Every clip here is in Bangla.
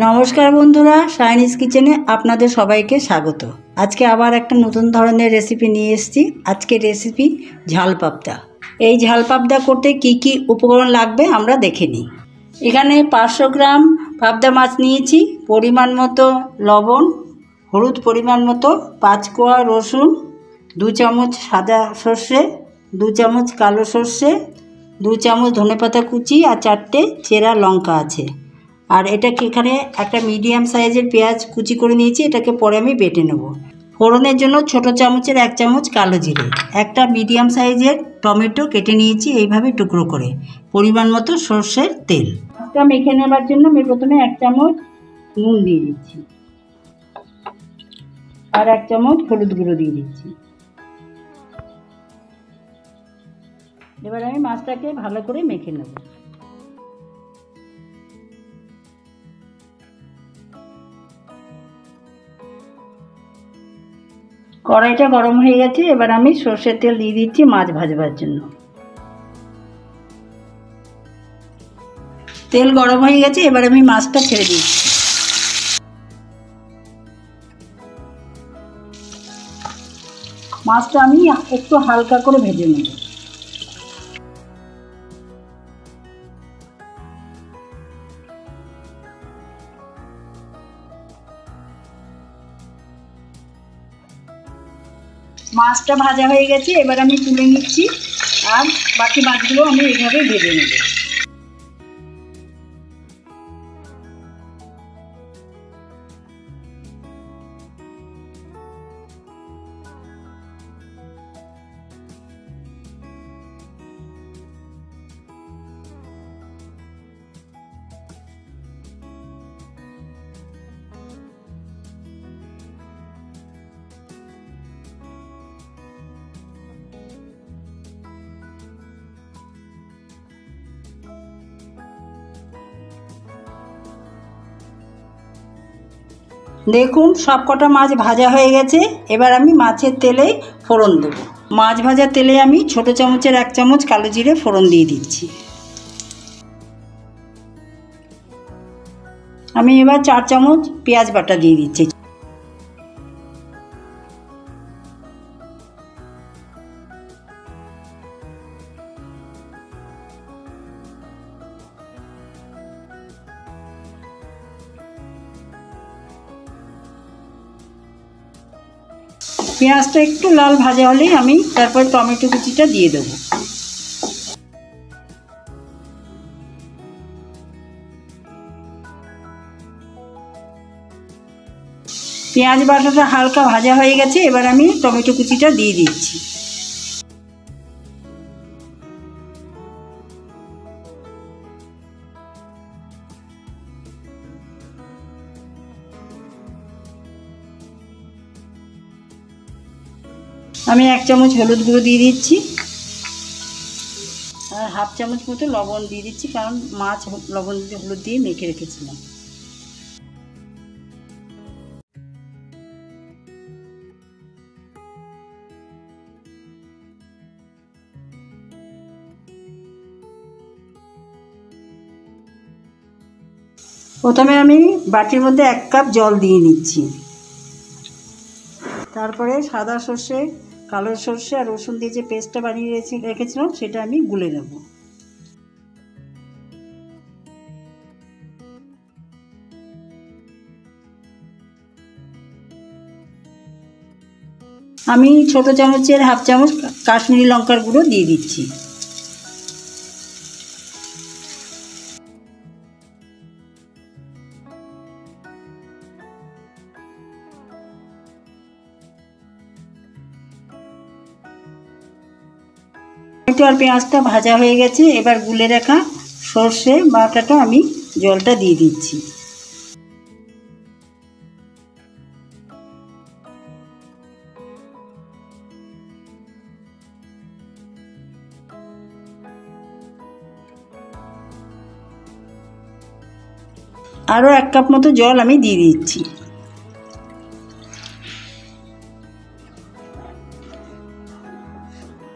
নমস্কার বন্ধুরা, সায়নিস কিচেনে আপনাদের সবাইকে স্বাগত। আজকে আবার একটা নতুন ধরনের রেসিপি নিয়ে এসেছি। আজকে রেসিপি ঝাল পাবদা। এই ঝাল পাবদা করতে কি কি উপকরণ লাগবে আমরা দেখে নিই। এখানে 500 গ্রাম পাবদা মাছ নিয়েছি, পরিমাণ মতো লবণ, হলুদ পরিমাণ মতো, 5 কোয়া রসুন, 2 চামচ সাদা সর্ষে, 2 চামচ কালো সর্ষে, 2 চামচ ধনেপাতা কুচি আর 4টে চেরা লঙ্কা আছে। আর এটাকে এখানে একটা মিডিয়াম সাইজের পেঁয়াজ কুচি করে নিয়েছি, এটাকে পরে আমি বেটে নেব। ফোড়নের জন্য ছোট চামচের 1 চামচ কালো জিরে, একটা মিডিয়াম সাইজের টমেটো কেটে নিয়েছি এইভাবে টুকরো করে, পরিমাণ মতো সর্ষের তেল। মাছটা মেখে নেবার জন্য আমি প্রথমে 1 চামচ নুন দিয়ে দিচ্ছি আর 1 চামচ হলুদ গুঁড়ো দিয়ে দিচ্ছি। এবার আমি মাছটাকে ভালো করে মেখে নেব। কড়াইটা গরম হয়ে গেছে, এবার আমি সর্ষের তেল দিয়ে দিচ্ছি মাছ ভাজবার জন্য। তেল গরম হয়ে গেছে, এবার আমি মাছটা ছেড়ে দিচ্ছি। মাছটা আমি একটু হালকা করে ভেজে নেব। মাছটা ভাজা হয়ে গেছে, এবার আমি তুলে নিচ্ছি আর বাকি মাছগুলো আমি এইভাবে ভেজে নেব। দেখুন সবকটা মাছ ভাজা হয়ে গেছে, এবার আমি মাছের তেলে ফোড়ন দেব। মাছ ভাজার তেলে আমি ছোট চামচের 1 চামচ কালো জিরে ফোড়ন দিয়ে দিচ্ছি। আমি এবার 4 চামচ পেঁয়াজ বাটা দিয়ে দিচ্ছি। পেঁয়াজটা একটু লাল ভাজা হলেই আমি তারপর টমেটো কুচিটা দিয়ে দেবো। পেঁয়াজ বাটাটা হালকা ভাজা হয়ে গেছে, এবার আমি টমেটো কুচিটা দিয়ে দিচ্ছি। আমি 1 চামচ হলুদ গুঁড়ো দিয়ে দিচ্ছি আর 1/2 চামচ মতো লবণ দিয়ে দিচ্ছি, কারণ মাছ লবণ দিয়ে হলুদ দিয়ে মেখে রেখেছিলাম। প্রথমে আমি বাটির মধ্যে 1 কাপ জল দিয়ে নিচ্ছি, তারপরে সাদা সর্ষে, কালো সর্ষে আর রসুন দিয়ে যে পেস্টটা বানিয়ে রেখেছিলাম সেটা আমি গুলে নেব। আমি ছোট চামচের 1/2 চামচ কাশ্মীরি লঙ্কার গুঁড়ো দিয়ে দিচ্ছি। টমেটো আর পেঁয়াজটা ভাজা হয়ে গেছে, এবার গুলে রাখা সর্ষে বাটাটা আমি জলটা দিয়ে দিচ্ছি। আরও 1 কাপ মতো জল আমি দিয়ে দিচ্ছি।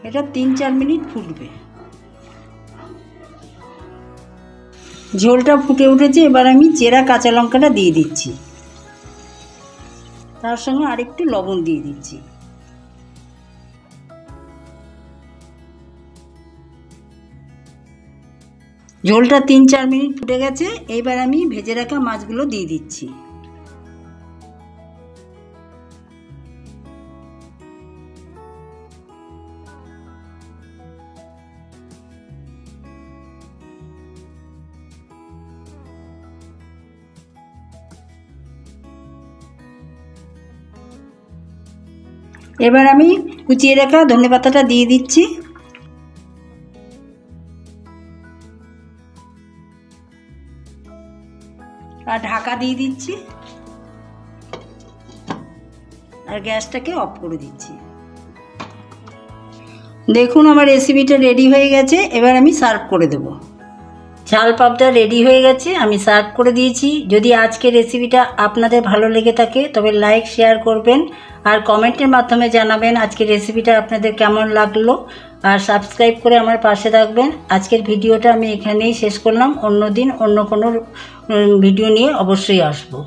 এটা 3-4 মিনিট ফুটবে। ঝোলটা ফুটে উঠেছে, এবার আমি চেরা কাঁচা লঙ্কাটা দিয়ে দিচ্ছি, তার সঙ্গে আরেকটু লবণ দিয়ে দিচ্ছি। ঝোলটা 3-4 মিনিট ফুটে গেছে, এবার আমি ভেজে রাখা মাছগুলো দিয়ে দিচ্ছি। এবার আমি কুচিয়ে রাখা ধনেপাতাটা দিয়ে দিচ্ছি, আর ঢাকা দিয়ে দিচ্ছি, আর গ্যাসটাকে অফ করে দিচ্ছি। দেখুন আমার রেসিপিটা রেডি হয়ে গেছে, এবার আমি সার্ভ করে দেব। ঝাল পাবদা রেডি হয়ে গেছে, আমি সার্ভ করে দিয়েছি। যদি আজকের রেসিপিটা আপনাদের ভালো লেগে থাকে তবে লাইক শেয়ার করবেন, আর কমেন্টের মাধ্যমে জানাবেন আজকের রেসিপিটা আপনাদের কেমন লাগলো, আর সাবস্ক্রাইব করে আমার পাশে থাকবেন। আজকের ভিডিওটা আমি এখানেই শেষ করলাম, অন্য দিন অন্য কোনো ভিডিও নিয়ে অবশ্যই আসবো।